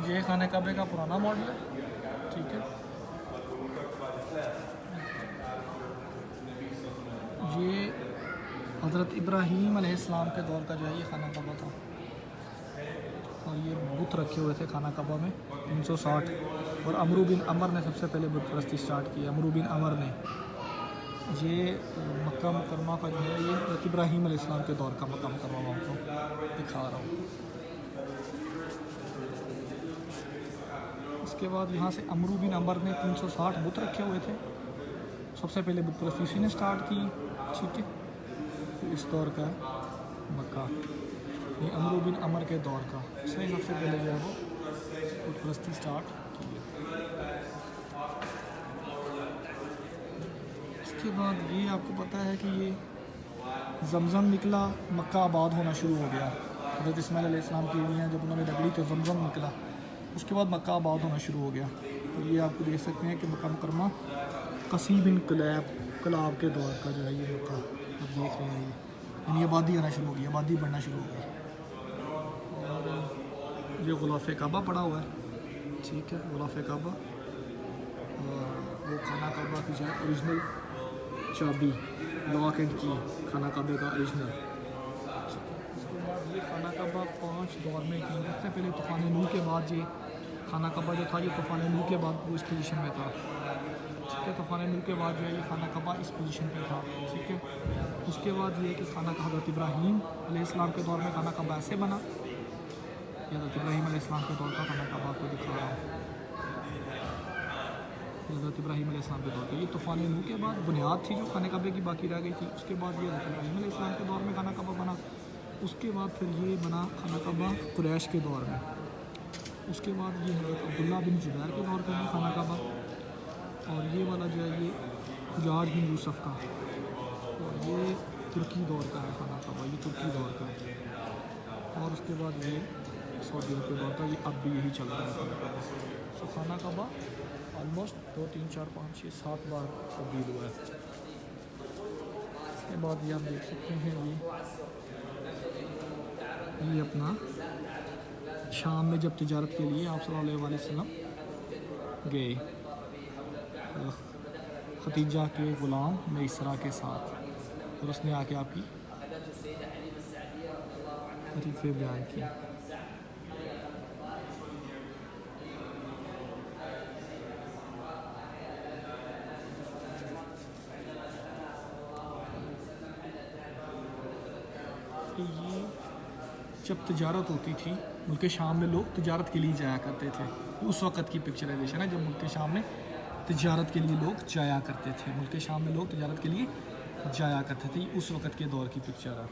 یہ خانہ کعبے کا پرانا ماڈل ہے، ٹھیک ہے. یہ حضرت ابراہیم علیہ السلام کے دور کا جو ہے یہ خانہ کعبہ تھا، اور یہ بت رکھے ہوئے تھے خانہ کعبہ میں 360. اور عمرو بن عمر نے سب سے پہلے بت پرستی اسٹارٹ کی. عمرو بن عمر نے. یہ مکہ مکرمہ کا جو ہے یہ حضرت ابراہیم علیہ السلام کے دور کا مکہ مکرمہ میں آپ کو دکھا رہا ہوں. اس کے بعد یہاں سے عمرو بن عمر نے 360 بت رکھے ہوئے تھے. سب سے پہلے بت پرستی اسی نے اسٹارٹ کی، ٹھیک ہے. اس دور کا مکہ، یہ عمرو بن عمر کے دور کا، اس نے سب سے پہلے جو ہے وہ بت پرستی اسٹارٹ کی. اس کے بعد یہ آپ کو پتہ ہے کہ یہ زمزم نکلا، مکہ آباد ہونا شروع ہو گیا. حضرت اسماعیل علیہ السلام کی اونیاں جب انہوں نے رگڑی تو زمزم نکلا، اس کے بعد مکہ آباد ہونا شروع ہو گیا. تو یہ آپ کو دیکھ سکتے ہیں کہ مکہ مکرمہ قصی بن کلاب کے دور کا جو ہے یہ مکہ آپ دیکھ رہے ہیں. یہ یعنی آبادی آنا شروع ہو گئی، آبادی بڑھنا شروع ہو گئی. اور یہ غلاف کعبہ پڑا ہوا ہے، ٹھیک ہے. غلاف کعبہ، اور وہ خانہ کعبہ کی جو ہے اوریجنل چابی، لاک اینڈ کی خانہ کعبے کا اوریجنل. اس کے بعد یہ خانہ کعبہ 5 دور میں کی. سب سے پہلے طوفان نوح کے بعد یہ خانہ کعبہ جو تھا یہ طوفان نوح کے بعد وہ اس پوزیشن میں تھا، ٹھیک ہے. طوفان نوح کے بعد جو ہے یہ خانہ کعبہ اس پوزیشن پہ تھا، ٹھیک ہے. اس کے بعد یہ کہ خانہ کعبہ حضرت ابراہیم علیہ السلام کے دور میں خانہ کعبہ ایسے بنا. یہ حضرت ابراہیم علیہ السلام کے دور کا خانہ کعبہ کو دکھا رہا ہوں. حضرت ابراہیم علیہ السلام کے دور پہ یہ طوفان نوح کے بعد بنیاد تھی جو خانہ کعبے کی باقی رہ گئی تھی. اس کے بعد یہ حضرت ابراہیم علیہ السلام کے دور میں خانہ کعبہ بنا. اس کے بعد پھر یہ بنا خانہ کعبہ قریش کے دور میں. اس کے بعد یہ حضرت عبداللہ بن زبیر کے دور کا ہے خانہ کعبہ. اور یہ والا جو ہے یہ حجاج بن یوسف کا، اور یہ ترکی دور کا ہے خانہ کعبہ، یہ ترکی دور کا ہے. اور اس کے بعد یہ سعودی عرب کے دور کا، یہ اب بھی یہی چل رہا ہے خانہ کعبہ. سو خانہ کعبہ آلموسٹ 2 3 4 5 6 7 بار تبدیل ہوا ہے. اس کے بعد یہ آپ دیکھ سکتے ہیں یہ اپنا شام میں جب تجارت کے لیے آپ صلی اللہ علیہ وسلم گئے ختیجہ کے غلام میسرہ کے ساتھ، اور اس نے آ کے آپ کی تعریفیں بیان کی. یہ جب تجارت ہوتی تھی ملک شام میں، لوگ تجارت کے لیے جایا کرتے تھے. اس وقت کی پکچرائزیشن ہے جب ملک شام میں تجارت کے لیے لوگ جایا کرتے تھے. ملک شام میں لوگ تجارت کے لیے جایا کرتے تھے، اس وقت کے دور کی پکچر ہے.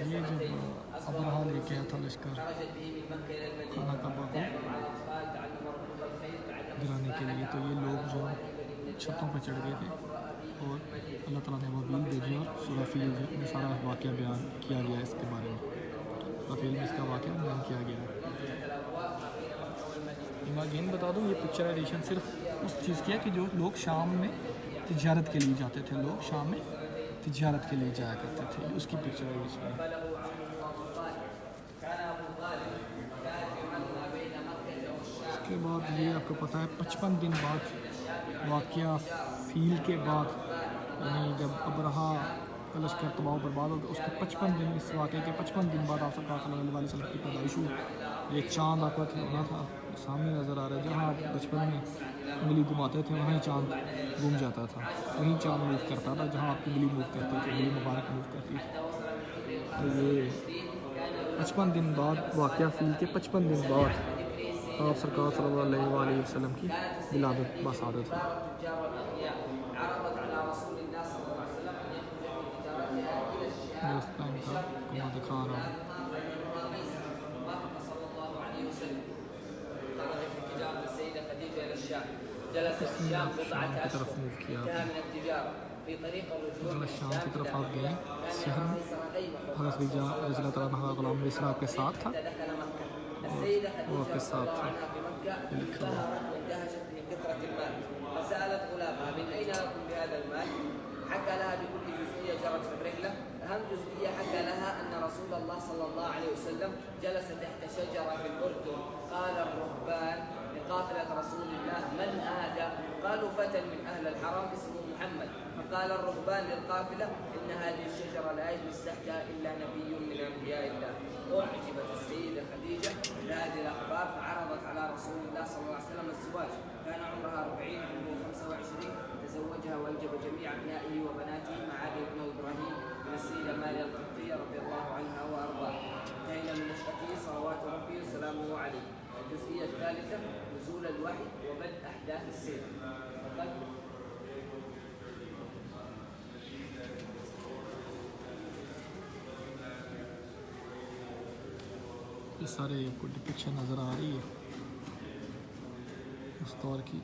یہ جب ابرہا لے کے آیا تھا لشکر خانہ کعبہ کو گرانے کے لیے، تو یہ لوگ جو چھتوں پہ چڑھ گئے تھے، اور اللہ تعالیٰ نے وبیل بھیجی اور سورہ فیل میں سارا واقعہ بیان کیا گیا ہے. اس کے بارے میں سورہ فیل میں اس کا واقعہ بیان کیا گیا ہے. میں اگین بتا دوں یہ پکچرائزیشن صرف اس چیز کی ہے کہ جو لوگ شام میں تجارت کے لیے جاتے تھے، لوگ شام میں تجارت کے لیے جایا کرتے تھے، اس کی پکچرائزیشن ہے. اس کے بعد یہ آپ کو پتہ ہے 55 دن بعد واقعہ فیل کے بعد، یعنی جب ابرہا کا لشکر تباہ و برباد ہو گیا، اس کے 55 دن، اس واقعے کے 55 دن بعد آپ سرکار صلی اللہ علیہ وسلم کی پیدائش ہوئی. یہ چاند آپ کا کھلونا تھا، سامنے نظر آ رہا ہے. جہاں آپ بچپن میں انگلی گھماتے تھے وہیں چاند گھوم جاتا تھا، وہیں چاند موو کرتا تھا جہاں آپ کی انگلی موو کرتی تھی، انگلی مبارک موو کرتی تھی. تو یہ 55 دن بعد واقعہ فیل کے 55 دن بعد آپ سرکار صلی اللہ علیہ وسلم کی ولادت بسعادت ہوئی. اس ٹائم کا کو میں دکھا رہا ہوں. شام کی طرف موو کیا، شام کی طرف آپ گئے. شہر میں حضرت خدیجہ رضی اللہ تعالیٰ عنہا غلام میسرہ آپ کے ساتھ تھا، اور وہ آپ کے ساتھ تھا. لکھا حكى لها بكل جزئية جرت في الرحلة. أهم جزئية حكى لها أن رسول الله صلى الله عليه وسلم جلس تحت شجرة في الأردن. قال الرهبان لقافلة رسول الله: من هذا؟ قالوا: فتى من أهل الحرم اسمه محمد. فقال الرهبان للقافلة: إن هذه الشجرة لا يجلس تحتها إلا نبي من أنبياء الله. أعجبت السيدة خديجة بهذه الأخبار فعرضت على رسول الله صلى الله عليه وسلم الزواج. كان عمرها 40 وهو 25. تزوجها وأنجب جميع أبنائه وبناته مع علي بن إبراهيم من السيدة ماريا القبطية رضي الله عنها وأرضاها. انتهينا من نشأته صلوات ربي وسلامه عليه. الجزئية الثالثة: نزول الوحي وبدء أحداث السير. فقد یہ سارے آپ کو ڈپکشن نظر آ رہی ہے اس دور کی.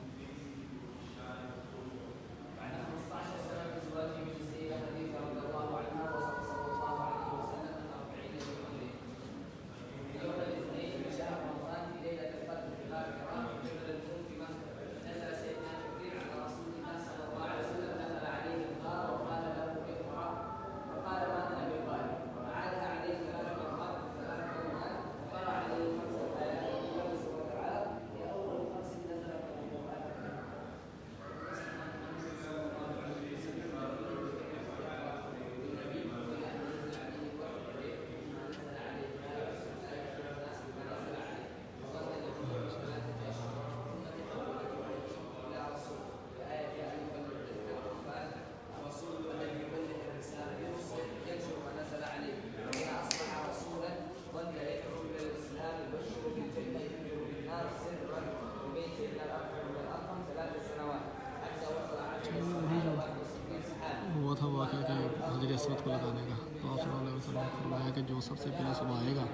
ہوا تھا واقعہ کہ حضرت اسود کو لگانے کا، تو آپ صلی اللہ علیہ وسلم نے فرمایا کہ جو سب سے پہلے صبح آئے گا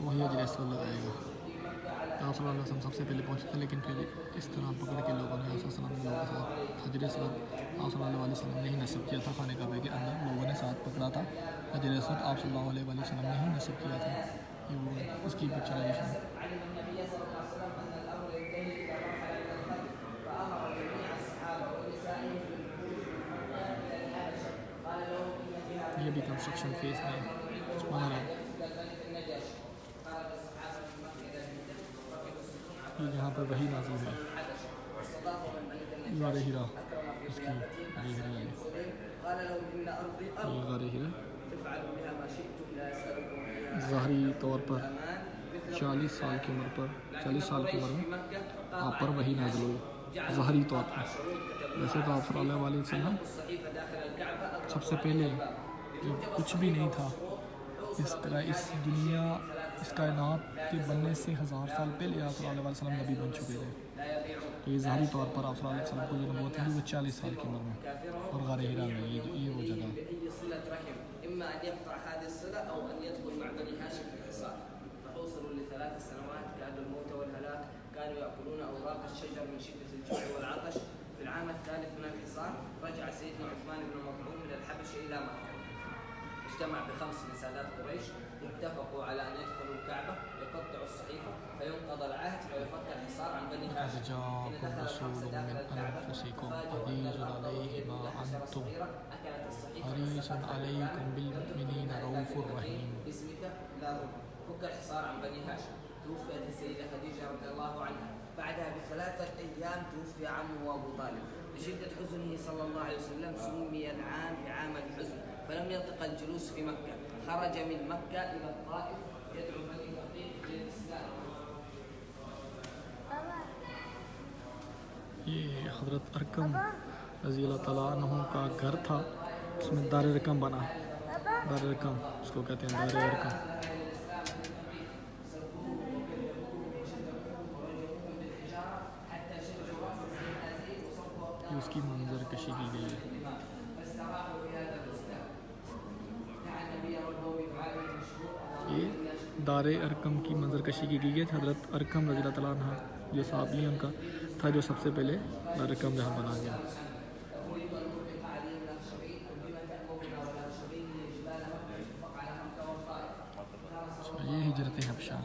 وہی حضرت اسود لگائے گا. تو آپ صلی اللہ علیہ وسلم سب سے پہلے پہنچے تھے، لیکن پھر اس طرح پکڑ کے لوگوں نے آپ صلی اللہ علیہ وسلم کے ساتھ حضرت اسود آپ صلی اللہ علیہ وسلم نے ہی نصب کیا تھا. خانے کعبے کے اندر لوگوں نے ساتھ پکڑا تھا، حضرت اسود آپ صلی اللہ علیہ وسلم نے ہی نصب کیا تھا. یہ وہ اس کی پکچرائزیشن. یہ بھی کنسٹرکشن فیس میں سبحان اللہ. یہ جہاں پر وہی نازل ہے غار ہرا، اس کی یہ غار ہرا ظاہری طور پر 40 سال کی عمر میں آپ پر وہی نازل ہوئی ظاہری طور پر. ویسے تو آپ صلی اللہ علیہ وسلم سب سے پہلے جب کچھ بھی نہیں تھا اس طرح اس دنیا اس کائنات کے بننے سے 1000 سال پہلے آپ صلی اللہ علیہ وسلم نبی بن چکے تھے. تو یہ ظاہری طور پر آپ صلی اللہ علیہ وسلم کو جو نبوت تھی وہ 40 سال کی عمر میں اور غار ہرا میں. یہ وہ جگہ كانوا يأكلون أوراق الشجر من شدة الجوع والعطش. في العام الثالث من الحصار رجع سيدنا عثمان بن مظعون من الحبش إلى مكة. اجتمع ب5 من سادات قريش، اتفقوا على أن يدخلوا الكعبة يقطعوا الصحيفة فينقض العهد ويفك الحصار عن بني هاشم. حين دخل الخمس داخل الكعبة عزيز عليه ما عنتم حريص عليكم بالمؤمنين رؤوف رحيم. باسمك لا رب. فك الحصار عن بني هاشم. توفيت السيدة خديجة رضي الله عنها. بعدها ب3 أيام توفي عمه أبو طالب. لشدة حزنه صلى الله عليه وسلم سمي العام بعام الحزن، فلم يطق الجلوس في مكة. خرج من مكة إلى الطائف يدعو بني ثقيف للإسلام. یہ حضرت ارقم رضی اللہ تعالیٰ عنہ کا گھر تھا، اس میں دار ارقم بنا. دار ارقم اس کو کہتے ہیں، دار ارقم. اس کی منظر کشی کی گئی ہے. یہ دار ارقم کی منظر کشی کی گئی ہے. حضرت ارقم رضی اللہ تعالیٰ عنہ جو صحابی ہیں ان کا تھا جو سب سے پہلے دار ارقم جہاں بنا گیا. یہ ہجرت حبشہ،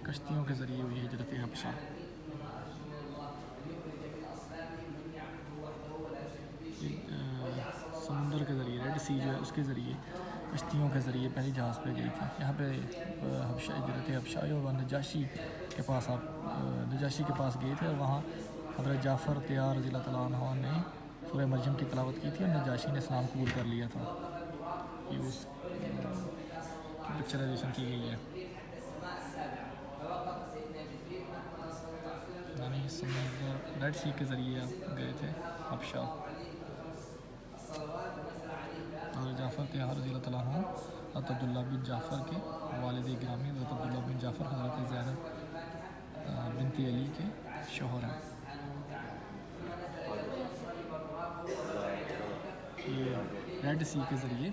کشتیوں کے ذریعے ہوئی ہجرت حبشہ. سی جو ہے اس کے ذریعے کشتیوں کے ذریعے پہلی جہاز پہ گئی تھی. یہاں پہ حبشہ ہجرت حبشہ اور نجاشی کے پاس نجاشی کے پاس گئے تھے اور وہاں حضرت جعفر طیار رضی اللہ تعالیٰ عنہ نے سورہ مریم کی تلاوت کی تھی اور نجاشی نے اسلام قبول کر لیا تھا. یہ اس پکچرائزیشن کی گئی ہے. یعنی سمندر ریڈ سی کے ذریعے گئے تھے حبشہ. حضرت جعفر طیار رضی اللہ تعالیٰ عنہ حضرت عبداللہ بن جعفر کے والد گرامی حضرت عبداللہ بن جعفر حضرت زینب بنت علی کے شوہر ہیں. یہ ریڈ سی کے ذریعے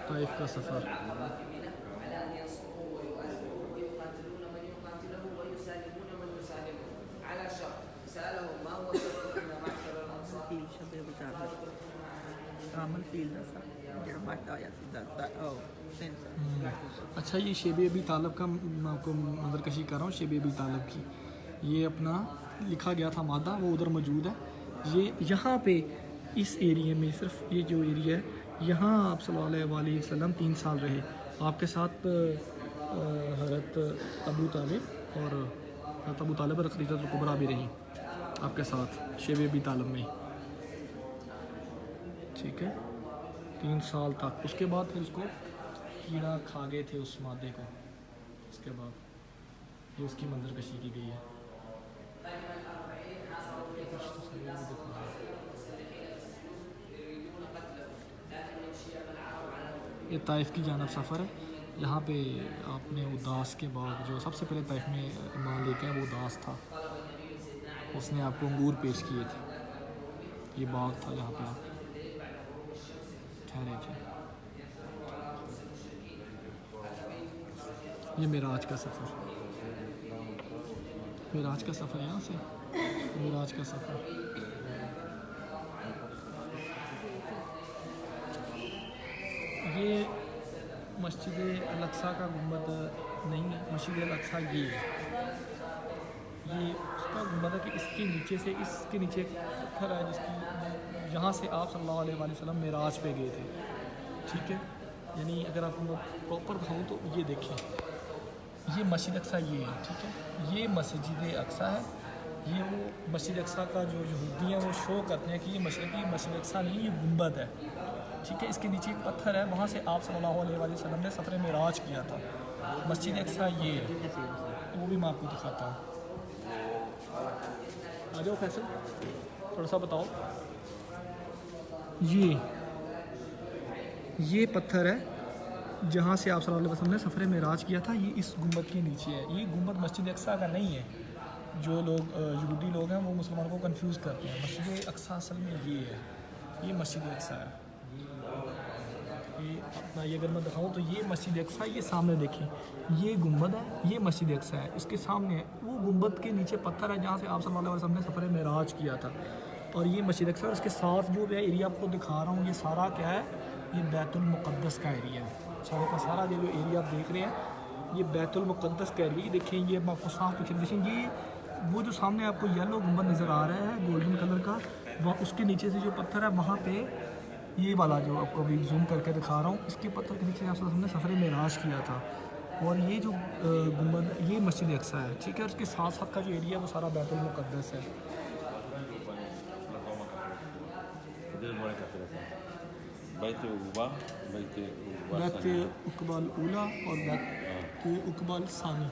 طائف کا سفر. اچھا یہ شیب ابی طالب کا میں آپ کو نظر کشی کر رہا ہوں. شیب ابی طالب کی یہ اپنا لکھا گیا تھا مادہ وہ ادھر موجود ہے. یہ یہاں پہ اس ایریے میں صرف یہ جو ایریا ہے یہاں آپ صلی اللہ علیہ وسلم 3 سال رہے. آپ کے ساتھ حضرت ابو طالب اور خدیجہ الکبریٰ بھی رہی آپ کے ساتھ شیب ابی طالب میں. ٹھیک ہے 3 سال تک. اس کے بعد پھر اس کو کیڑا کھا گئے تھے اس مادے کو. اس کے بعد یہ اس کی منظر کشی کی گئی ہے. یہ طائف کی جانب سفر ہے. یہاں پہ آپ نے اداس کے باغ جو سب سے پہلے طائف میں ایمان لے کے وہ اداس تھا. اس نے آپ کو انگور پیش کیے تھے. یہ باغ تھا جہاں پہ آپ ٹھہرے تھے. یہ معراج کا سفر یہاں سے معراج کا سفر. یہ مسجد الاقصیٰ کا گنبد نہیں ہے. مسجد الاقصیٰ یہ ہے. یہ اس کا گنبد ہے کہ اس کے نیچے ایک پتھر ہے جس کی یہاں سے آپ صلی اللہ علیہ وسلم معراج پہ گئے تھے. ٹھیک ہے یعنی اگر آپ کو پراپر دکھاؤں تو یہ دیکھیں یہ مسجد اقصیٰ یہ ہے. ٹھیک ہے یہ مسجد اقصیٰ ہے. یہ وہ مسجد اقصیٰ کا جو یہودی ہیں وہ شو کرتے ہیں کہ یہ مسجد اقصیٰ نہیں یہ گنبد ہے. ٹھیک ہے اس کے نیچے ایک پتھر ہے وہاں سے آپ صلی اللہ علیہ وسلم نے سفر معراج کیا تھا. مسجد اقصیٰ یہ ہے وہ بھی میں آپ کو دکھاتا ہوں. آ جاؤ فیصل تھوڑا سا بتاؤ. یہ پتھر ہے جہاں سے آپ صلی اللہ علیہ وسلم نے سفر معراج کیا تھا. یہ اس گنبد کے نیچے ہے. یہ گنبد مسجد اقصیٰ کا نہیں ہے. جو لوگ یہودی لوگ ہیں وہ مسلمانوں کو کنفیوز کرتے ہیں. مسجد اقصیٰ اصل میں یہ ہے. یہ مسجد اقصیٰ ہے. یہ اگر میں دکھاؤں تو یہ مسجد اقصیٰ یہ سامنے دیکھیں یہ گنبد ہے. یہ مسجد اقصیٰ ہے. اس کے سامنے وہ گنبد کے نیچے پتھر ہے جہاں سے آپ صلی اللہ علیہ وسلم نے سفر معراج کیا تھا. اور یہ مسجد اقصیٰ اس کے ساتھ جو ہے ایریا آپ کو دکھا رہا ہوں یہ سارا کیا ہے یہ بیت المقدس کا ایریا ہے. سارے کا سارا جو ایریا آپ دیکھ رہے ہیں یہ بیت المقدس کا ایریا. دیکھیں یہ آپ کو صاف پکچر دیکھیں. یہ وہ جو سامنے آپ کو یلو گنبد نظر آ رہا ہے گولڈن کلر کا وہ اس کے نیچے سے جو پتھر ہے وہاں پہ یہ والا جو آپ کو ابھی زوم کر کے دکھا رہا ہوں اس کے پتھر کے نیچے آپ ہم نے سفر معراج کیا تھا. اور یہ جو گنبد یہ مسجد اقصیٰ ہے. ٹھیک ہے اس کے ساتھ ساتھ کا جو ایریا ہے وہ سارا بیت المقدس ہے. بیت عقبہ الاولیٰ اور بیت عقبہ الثانیہ.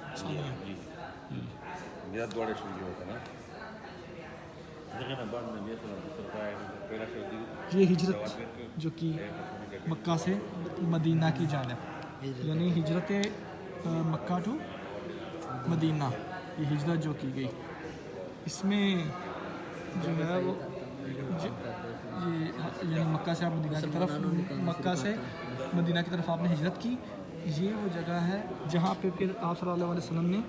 یہ ہجرت جو کہ مکہ سے مدینہ کی جانب یعنی ہجرت مکہ ٹو مدینہ یہ ہجرت جو کی گئی اس میں جو ہے وہ یعنی مکہ سے آپ مکہ سے مدینہ کی طرف آپ نے ہجرت کی. یہ وہ جگہ ہے جہاں پہ پھر آپ صلی اللہ علیہ وسلم نے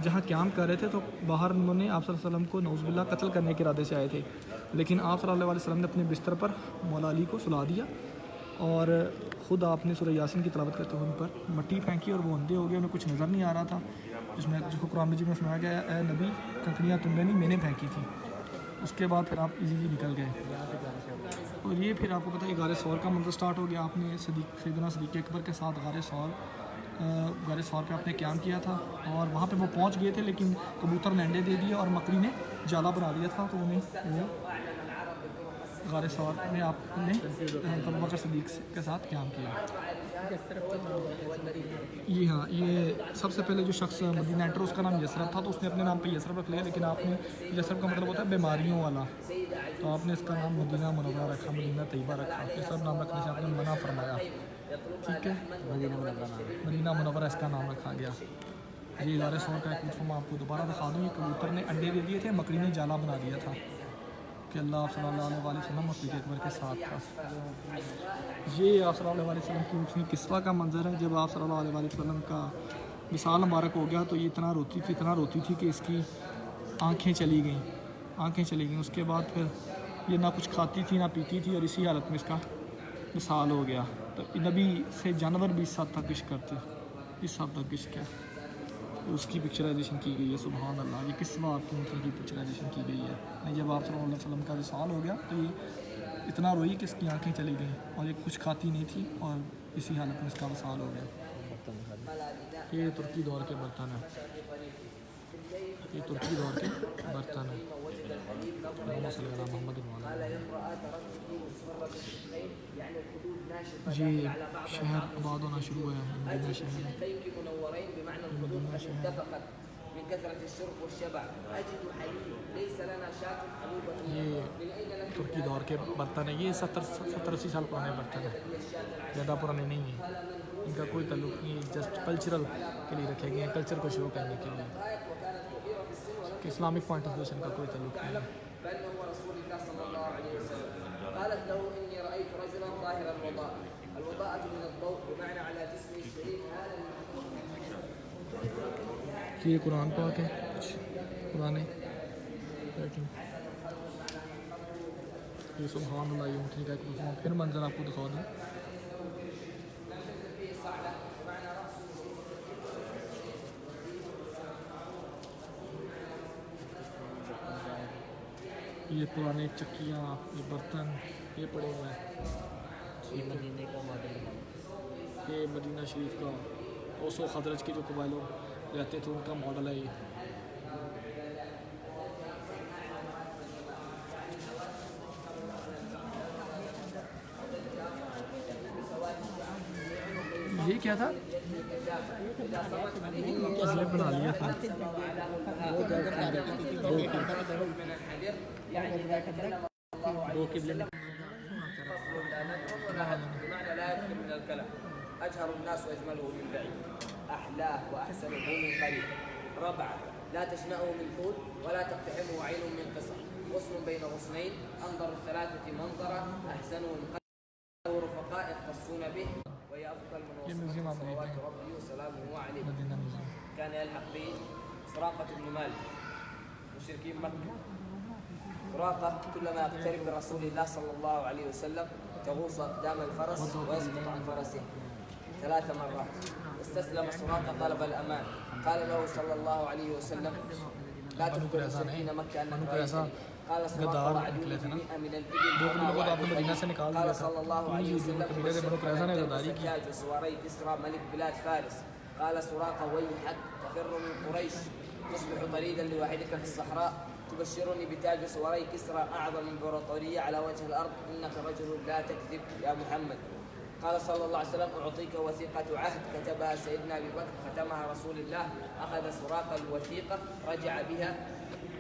جہاں قیام کر رہے تھے تو باہر انہوں نے آپ صلی اللہ علیہ وسلم کو نعوذ باللہ قتل کرنے کے ارادے سے آئے تھے، لیکن آپ صلی اللہ علیہ وسلم نے اپنے بستر پر مولا علی کو سلا دیا اور خود آپ نے سورہ یاسین کی تلاوت کرتے ہوئے ان پر مٹی پھینکی اور وہ اندھے ہو گئے، انہیں کچھ نظر نہیں آ رہا تھا، جس کو قرآن مجید میں سنایا گیا اے نبی کنکریاں تم نے نہیں میں نے پھینکی تھی۔ اس کے بعد پھر آپ ایزیلی نکل گئے اور یہ پھر آپ کو پتہ ہے غار ثور کا منظر سٹارٹ ہو گیا۔ آپ نے سیدنا صدیق اکبر کے ساتھ غار ثور پہ آپ نے قیام کیا تھا اور وہاں پہ وہ پہنچ گئے تھے، لیکن کبوتر نے انڈے دے دیے اور مکری نے جالا بنا دیا تھا، تو انہیں وہ غار ثور میں آپ نے ابو بکر صدیق کے ساتھ قیام کیا۔ یہ ہاں، یہ سب سے پہلے جو شخص مدینہ انٹر اس کا نام یسرب تھا، تو اس نے اپنے نام پہ یسرب رکھ لیا، لیکن آپ نے یسرب کا مطلب ہوتا ہے بیماریوں والا، تو آپ نے اس کا نام مدینہ منورہ رکھا، مدینہ طیبہ رکھا۔ یسرب نام رکھنے سے آپ نے منع فرمایا، ٹھیک ہے، مدینہ منورہ اس کا نام رکھا گیا۔ یہ غار ثور کا ایک لطف میں آپ کو دوبارہ دکھا دوں، یہ کبوتر نے انڈے دے دیے تھے، مکری نے جالا بنا دیا تھا کہ اللہ صلی اللہ علیہ وسلم اور صدیق اکبر کے ساتھ تھا۔ یہ آپ صلی اللہ علیہ وسلم کی اٹھنی قصہ کا منظر ہے۔ جب آپ صلی اللہ علیہ وسلم کا وصال مبارک ہو گیا تو یہ اتنا روتی تھی کہ اس کی آنکھیں چلی گئیں۔ اس کے بعد پھر یہ نہ کچھ کھاتی تھی نہ پیتی تھی اور اسی حالت میں اس کا وصال ہو گیا۔ تو نبی سے جانور بھی اس حد تک عشق کرتے، اس حد تک عشق ہے، اس کی پکچرائزیشن کی گئی ہے۔ سبحان اللہ، یہ کس بار کی پکچرائزیشن کی گئی ہے۔ جب آپ صلی اللہ علیہ وسلم کا وصال ہو گیا تو یہ اتنا روئی کہ اس کی آنکھیں چلی گئیں اور یہ کچھ کھاتی نہیں تھی اور اسی حالت میں اس کا وصال ہو گیا۔ یہ ترکی دور کے برتن ہیں، اللہم صلی علی محمد وعلی آلہ۔ یہ شہر آباد ہونا شروع ہوا ہے، مدینہ شہر من كثرة الشرب والشبع أجد حليب ليس لنا شاة حلوبة یہ ترکی دور کے برتن ہیں، یہ 70-80 سال پرانے برتن ہیں، زیادہ پرانے نہیں ہیں، ان کا کوئی تعلق نہیں، جسٹ کلچرل کے لیے رکھے گئے ہیں، کلچر کو شو کرنے کے لیے، کہ اسلامک پوائنٹ آف ویو سے ان کا کوئی تعلق نہیں ہے۔ بأنه رسول الله صلى الله عليه وسلم قالت له إني رأيت رجلا ظاهر الوضاءة من الضوء بمعنى على جسمه الشريف هذا کہ یہ قرآن پاک ہے، کچھ پرانے، یہ سبحان اللہ، یہ اٹھنے کا ایک پھر منظر آپ کو دکھا دوں۔ یہ پرانے چکیاں، یہ برتن، یہ پڑے ہوئے ہیں، یہ مدینے کا ماڈل، یہ مدینہ شریف کا اوس و خزرج کے جو قبائل رہتے تھے ان کا ماڈل ہے۔ یہ کیا تھا؟ بنا لیا تھا۔ بمعنى لا يكثر من الكلام أجهر الناس وأجمله من بعيد أحلاه وأحسنه من قريب ربعة لا تشنأه من طول ولا تقتحمه عين من قصر غصن بين غصنين أنظر الثلاثة منظرا أحسنه من قلب رفقاء يختصون به وهي أفضل من وصفه صلوات ربي وسلامه عليه. كان يلحق به سراقة بن مالك مشركين مكة. سراقة كلما يقترب من رسول الله صلى الله عليه وسلم تغوص أقدام الفرس ويسقط عن فرسه 3 مرات. استسلم سراقة طلب الأمان. قال له صلى الله عليه وسلم لا تخبر المشركين مكة أنك رأيتني. قال سراقة وعدوني ب100 من الإبل قال صلى الله عليه وسلم بشرت تاج سواري كسرى ملك بلاد فارس. قال سراقة ويحك تفر من قريش تصبح طريدا لوحدك في الصحراء تبشرني بتاج سواري كسرى أعظم امبراطورية على وجه الأرض إنك رجل لا تكذب يا محمد. قال صلى الله عليه وسلم أعطيك وثيقة عهد كتبها سيدنا أبي بكر ختمها رسول الله. أخذ سراقة الوثيقة رجع بها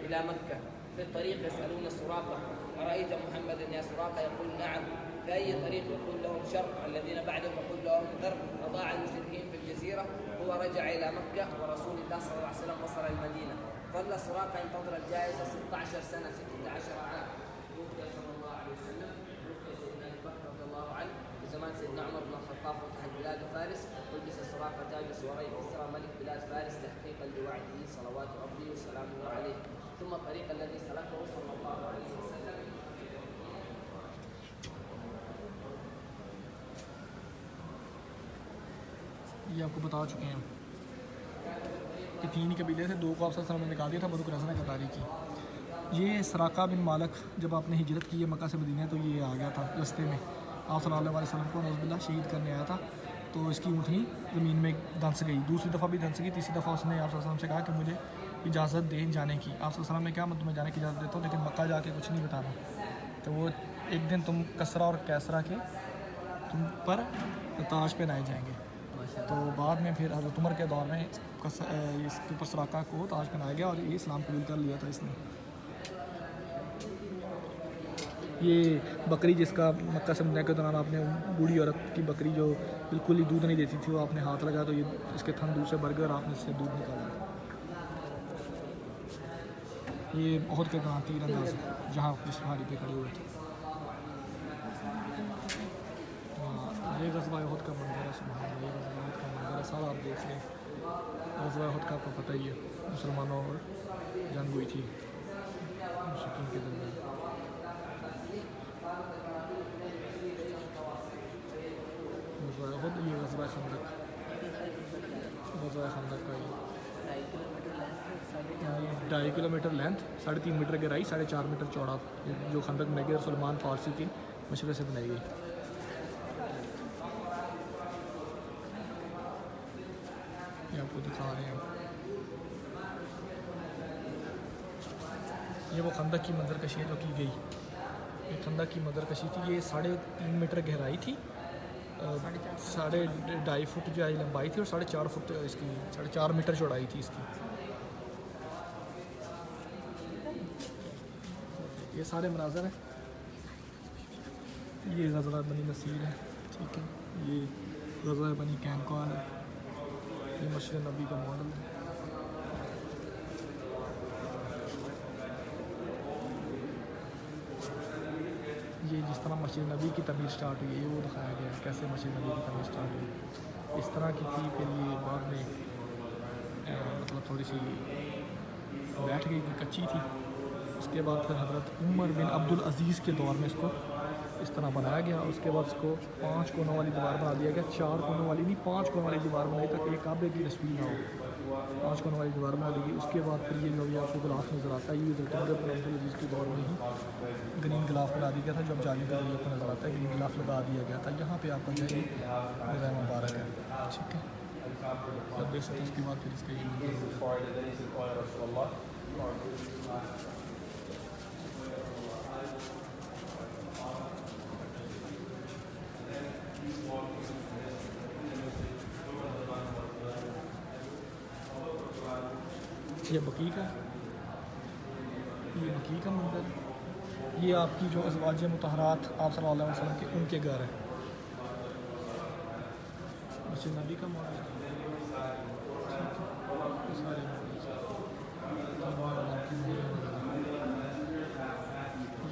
إلى مكة. في الطريق يسألون سراقة أرأيت محمدا يا سراقة؟ يقول نعم. في أي طريق؟ يقول لهم شرق. الذين بعدهم يقول لهم غرب. وضاع المشركين في الجزيرة. هو رجع إلى مكة ورسول الله صلى الله عليه وسلم وصل المدينة. ظل سراقة ينتظر الجائزة 16 سنة 16 عام. توفي صلى الله عليه وسلم توفي سيدنا أبي بكر رضي الله عنه في زمان سيدنا عمر بن الخطاب. الخطاب فتحت بلاد فارس ولبس سراقة تاج سواري كسرى ملك بلاد فارس تحقيقا لوعده صلوات ربي وسلامه عليه ثم الطريق الذي سلكه صلى الله عليه وسلم. یہ آپ کو بتا چکے ہیں کہ تین ہی قبیلے تھے، دو کو آپ صلی اللہ علیہ وسلم نے نکال دیا تھا، بنو قریظہ قطاری کی. یہ سراقہ بن مالک جب آپ نے ہجرت کی ہے مکہ سے مدینہ تو یہ آ گیا تھا رستے میں، آپ صلی اللہ علیہ وسلم کو نعوذ باللہ شہید کرنے آیا تھا، تو اس کی اونٹنی زمین میں دھنس گئی، دوسری دفعہ بھی دھنس گئی، تیسری دفعہ اس نے آپ صلی اللہ علیہ وسلم سے کہا کہ مجھے اجازت دیں جانے کی. آپ صلی اللہ علیہ وسلم نے کہا میں تمہیں جانے کی اجازت دیتا ہوں لیکن مکہ جا کے کچھ نہیں بتانا. تو وہ ایک دن تم کسرا اور کیسرا کے تم پر تاج پہنائے جائیں گے. تو بعد میں پھر حضرت عمر کے دور میں اس کے اوپر سراقہ کو تاج پہنایا گیا اور یہ اسلام قبول کر لیا تھا اس نے. یہ بکری جس کا مکہ سے مدینہ کے دوران آپ نے بوڑھی عورت کی بکری جو بالکل ہی دودھ نہیں دیتی تھی وہ آپ نے ہاتھ لگایا تو یہ اس کے تھن دودھ سے بھر گئے اور آپ نے اس سے دودھ نکالا. یہ بہت کے دوران تیر انداز جہاں جس پہاڑی پہ کھڑے ہوئے تھے. یہ غزوہ احد کا منظر ہے، سبحان اللہ، یہ غزوہ احد کا منظر ہے سارا آپ دیکھ لیں. غزوہ احد کا آپ کو پتہ ہی ہے، مسلمانوں اور جنگ ہوئی تھی مشرکین کے درمیان. غزوہ احد، یہ غزوہ خندق، غزوہ خندق کا یہ 2.5 کلومیٹر لینتھ، 3.5 میٹر گہرائی، 4.5 میٹر چوڑا جو خندق بنائی گئی اور سلمان فارسی کی مشورے سے بنائی گئی. یہ آپ کو دکھا رہے ہیں. یہ وہ خندق کی منظر کشی ہے جو کی گئی. یہ خندق کی منظر کشی تھی، یہ 3.5 میٹر گہرائی تھی، 2.5 فٹ جو ہے لمبائی تھی اور 4.5 فٹ اس کی 4.5 میٹر چوڑائی تھی اس کی. یہ سارے مناظر ہیں. یہ غزوہ بنی نصیر ہے، ٹھیک ہے. یہ غزوہ بنی کینقان ہے. یہ مسجد نبی کا ماڈل ہے. یہ جس طرح مسجد نبی کی تعمیر سٹارٹ ہوئی ہے وہ دکھایا گیا ہے کیسے مسجد نبی کی تعمیر سٹارٹ ہوئی. اس طرح کی تھی، پھر یہ بعد میں مطلب تھوڑی سی بیٹھ گئی، کچی تھی. اس کے بعد پھر حضرت عمر بن عبدالعزیز کے دور میں اس کو اس طرح بنایا گیا. اس کے بعد اس کو 5 کونوں والی دیوار بنا دیا گیا، 4 کونوں والی نہیں 5 کونوں والی دیوار بنائی تاکہ ایک کعبے کی تصویر نہ ہو. 5 کونوں والی دیوار بنا دی گئی. اس کے بعد پھر یہ جو بھی آپ کو غلاف نظر آتا ہے یہ حضرت عمر بن عبدالعزیز کے دور میں ہی گرین غلاف بنا دیا گیا تھا جو اب جالی کے ذریعے کو نظر آتا ہے. گرین غلاف لگا دیا گیا تھا. یہاں پہ آپ کا جو ہے روزہ مبارک ہے، ٹھیک ہے. اب دیکھ سکتے ہیں اس کے بعد پھر اس کا یہ یہ بقیع کا، یہ بقیع کا منظر. یہ آپ کی جو ازواج مطہرات آپ صلی اللہ علیہ وسلم کے ان کے گھر ہے. مسجد نبی کا ماڈل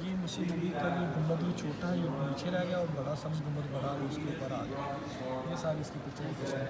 یہ مسجد نبی کا یہ گنبد یہ چھوٹا ہے، یہ نیچے رہ گیا اور بڑا سبز گنبد بڑا اس کے اوپر آ گیا. یہ ساری اس کی پکچر ہے.